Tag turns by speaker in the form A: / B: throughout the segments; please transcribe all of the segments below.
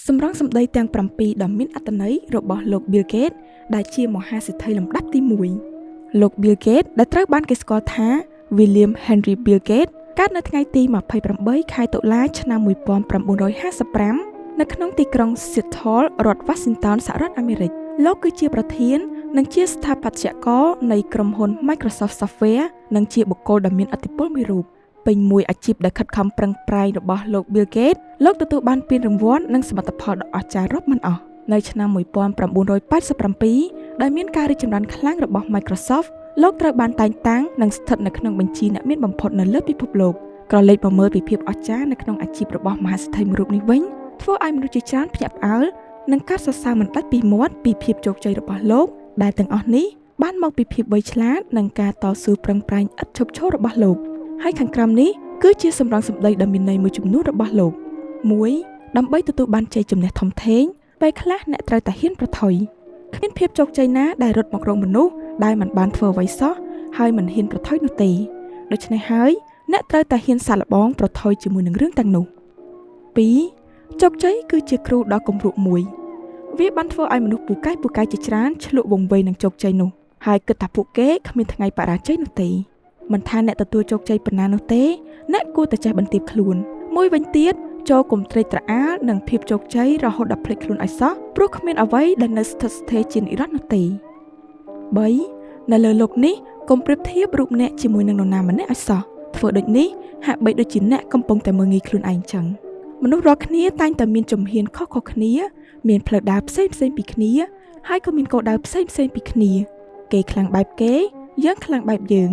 A: សម្រងសម្ដីទាំង7ដ៏មានអត្ថន័យរបស់លោក Bill Gates ដែលជាមហាសេដ្ឋីលំដាប់ទី1លោក Bill Gates ដែលត្រូវបានគេស្គាល់ថា William Henry Bill Gates កើតនៅថ្ងៃទី28ខែតុលាឆ្នាំ1955នៅក្នុងទីក្រុង Seattle រដ្ឋ Washington សហរដ្ឋអាមេរិកលោកគឺជាប្រធាននិងជាស្ថាបត្យករនៃក្រុមហ៊ុន Microsoft Software និងជាបុគ្គលដ៏មានឥទ្ធិពលមួយរូបពេញមួយអាជីពដែលខិតខំប្រឹងប្រែងរបស់លោក Bill Gates លោកទទួលបានពានរង្វាន់និងសមិទ្ធផលដ៏អស្ចារ្យរាប់មិនអស់នៅឆ្នាំ1987ដែលមានការរីកចម្រើនខ្លាំងរបស់ Microsoft លោកត្រូវបានតែងតាំងនិងស្ថិតនៅក្នុងបញ្ជីអ្នកមានបំផុតនៅលើពិភពលោកក្រឡេកមកមើលពីភាពអស្ចារ្យនៅក្នុងអាជីពរបស់មហាសេដ្ឋីមួយរូបនេះវិញធ្វើឲ្យមនុស្សជាច្រើនភ្ញាក់ផ្អើលនិងកោតសរសើរមិនដាច់ពីមាត់ពីភាពជោគជ័យរបស់លោកដែលទាំងអស់នេះបានមកពីភាពវៃឆ្លាតនិងការតស៊ូប្រឹងប្រែងឥតឈប់ឈររបស់លោកហើយខាងក្រោមនេះគឺជាសម្រងសម្ដីដ៏មានន័យមួយចំនួនរបស់លោក 1. ដើម្បីទទួលបានជ័យជំនះធំធេងពេលខ្លះអ្នកត្រូវតែហ៊ានប្រថុយគ្មានភាពជោគជ័យណាដែលរត់មករកមនុស្សដែលមិនបានធ្វើអ្វីសោះហើយមិនហ៊ានប្រថុយនោះទេដូច្នេះហើយអ្នកត្រូវតែហ៊ានសាកល្បងប្រថុយជាមួយនឹងរឿងទាំងនោះ 2. ជោគជ័យគឺជាគ្រូដ៏គំរូមួយវាបានធ្វើឲ្យមនុស្សពូកែជាច្រើនឆ្លក់វង្វេងនឹងជោគជ័យនោះហើយគិតថាពួកគេគ្មានថ្ងៃបរាជ័យនោះទេមិនថាអ្នកទទួលជោគជ័យប៉ុណ្ណានោះទេអ្នកគួរតែចេះបន្ទាបខ្លួនមួយវិញទៀតចូលកុំត្រេកត្រអាលនឹងភាពជោគជ័យរហូតដល់ភ្លេចខ្លួនឲ្យសោះព្រោះគ្មានអ្វីដែលនៅស្ថិតស្ថេរជានិរន្តរ៍នោះទេ 3. នៅលើโลกនេះកុំប្រៀបធៀបរូបអ្នកជាមួយនឹងនរណាម្នាក់ឲ្យសោះធ្វើដូចនេះហាក់បីដូចជាអ្នកកំពុងតែមើលងាយខ្លួនឯងចឹងមនុស្សរាល់គ្នាតែងតែមានជំហានខុសៗគ្នាមានផ្លូវដើរផ្សេងៗពីគ្នាហើយក៏មានគោលដៅផ្សេងៗពីគ្នាគេខ្លាំងបែបគេយើងខ្លាំងបែបយើង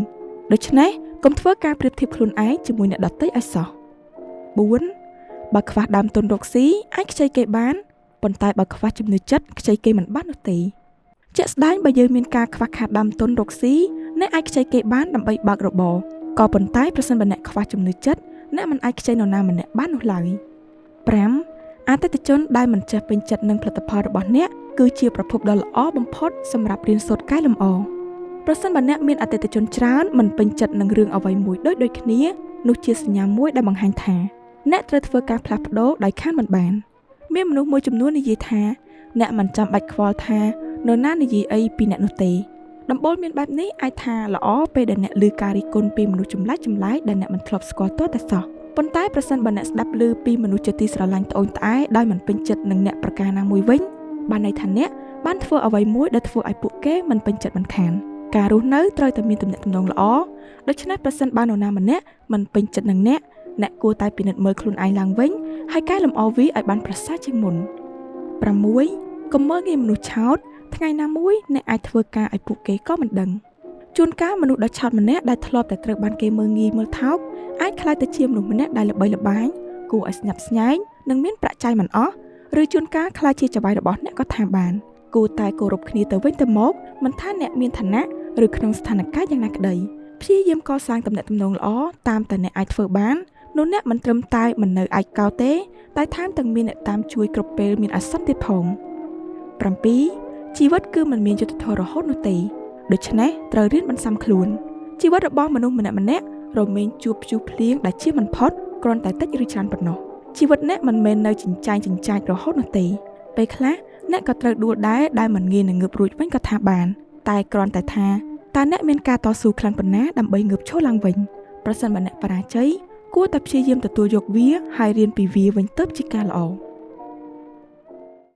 A: ដូច្នេះកុំធ្វើការប្រៀបធៀបខ្លួនឯងជាមួយអ្នកដទៃឲ្យសោះ 4. បើខ្វះដើមទុនរកស៊ីអាចខ្ចីគេបានប៉ុន្តែបើខ្វះជំនឿចិត្តខ្ចីគេមិនបាននោះទេជាក់ស្ដែងបើយើងមានការខ្វះខាតដើមទុនរកស៊ីអ្នកអាចខ្ចីគេបានដើម្បីបើករបរក៏ប៉ុន្តែប្រសិនបើអ្នកខ្វះជំនឿចិត្តអ្នកមិនអាចខ្ចីនរណាម្នាក់បាននោះឡើយ 5. អតិថិជនដែលមិនចេះពេញចិត្តនឹងផលិតផលរបស់អ្នកគឺជាប្រភពដ៏ល្អបំផុតសម្រាប់រៀនសូត្រកែលម្អប្រសិនបើអ្នកមានអតិថិជនច្រើនមិនពេញចិត្តនឹងរឿងអ្វីមួយដូចគ្នានោះជាសញ្ញាមួយដែលបង្ហាញថាអ្នកត្រូវធ្វើការផ្លាស់ប្ដូរដោយខានមិនបានមានមនុស្សមួយចំនួននិយាយថាអ្នកមិនចាំបាច់ខ្វល់ថានរណានិយាយអីពីអ្នកនោះទេដំបូលមានបែបនេះអាចថាល្អពេលដែលអ្នកឮការរិះគន់ពីមនុស្សចម្លែកដែលអ្នកមិនធ្លាប់ស្គាល់ទាល់តែសោះប៉ុន្តែប្រសិនបើអ្នកស្ដាប់ឮពីមនុស្សជាទីស្រឡាញ់ត្អូញត្អែដោយមិនពេញចិត្តនឹងអ្នកប្រការណាមួយវិញបានន័យថាអ្នកបានធ្វើអ្វីមួយដែលធ្វើឲ្យពួកគេមិនពេញចិត្តមិនខានការរស់នៅត្រូវតែមានទំនាក់ទំនងល្អដូច្នេះប្រសិនបើនរណាម្នាក់មិនពេញចិត្តនឹងអ្នកគួរតែពិនិត្យមើលខ្លួនឯងឡើងវិញហើយកែលម្អវាឲ្យបានប្រសើរជាងមុន 6. កុំមើលងាយមនុស្សឆោតថ្ងៃណាមួយអ្នកអាចធ្វើការឲ្យពួកគេក៏មិនដឹងជួនកាលមនុស្សដ៏ឆោតម្នាក់ដែលធ្លាប់តែត្រូវបានគេមើលងាយមើលថោកអាចក្លាយទៅជាមនុស្សម្នាក់ដែលល្បីល្បាញគួរឲ្យស្ញប់ស្ញែងនិងមានប្រាក់ចាយមិនអស់ឬជួនកាលក្លាយជាចៅហ្វាយរបស់អ្នកក៏ថាបានគួរតែគោរពគ្នាទៅវិញទៅមកមិនថាអ្នកមានឋានៈឬក្នុងស្ថានភាពយ៉ាងណាក្តីព្យាយាមកសាងទំនាក់ទំនងល្អតាមតែអ្នកអាចធ្វើបាននោះអ្នកមិនត្រឹមតែមិននៅឯកោទេតែថែមទាំងមានអ្នកតាមជួយគ្រប់ពេលមានអាសន្នទៀតផង 7. ជីវិតគឺមិនមានយុត្តិធម៌រហូតនោះទេដូច្នេះត្រូវរៀនបន្សាំខ្លួនជីវិតរបស់មនុស្សម្នាក់រមែងជួបព្យុះភ្លៀងដែលជាមិនផុតគ្រាន់តែតិចឬច្រើនប៉ុណ្ណោះជីវិតអ្នកមិនមែននៅចិញ្ចាចរហូតនោះទេពេលខ្លះអ្នកក៏ត្រូវដួលដែលមិនងាយនឹងងើបរួចវិញក៏ថាបានតែគ្រាន់តែថាតើអ្នកមានការតស៊ូខ្លាំងប៉ុណ្ណាដើម្បីងើបឈរឡើងវិញប្រសិនបើអ្នកបរាជ័យគួរតែព្យាយាមទទួលយកវាហើយរៀនពីវាវិញទៅជាការល្អ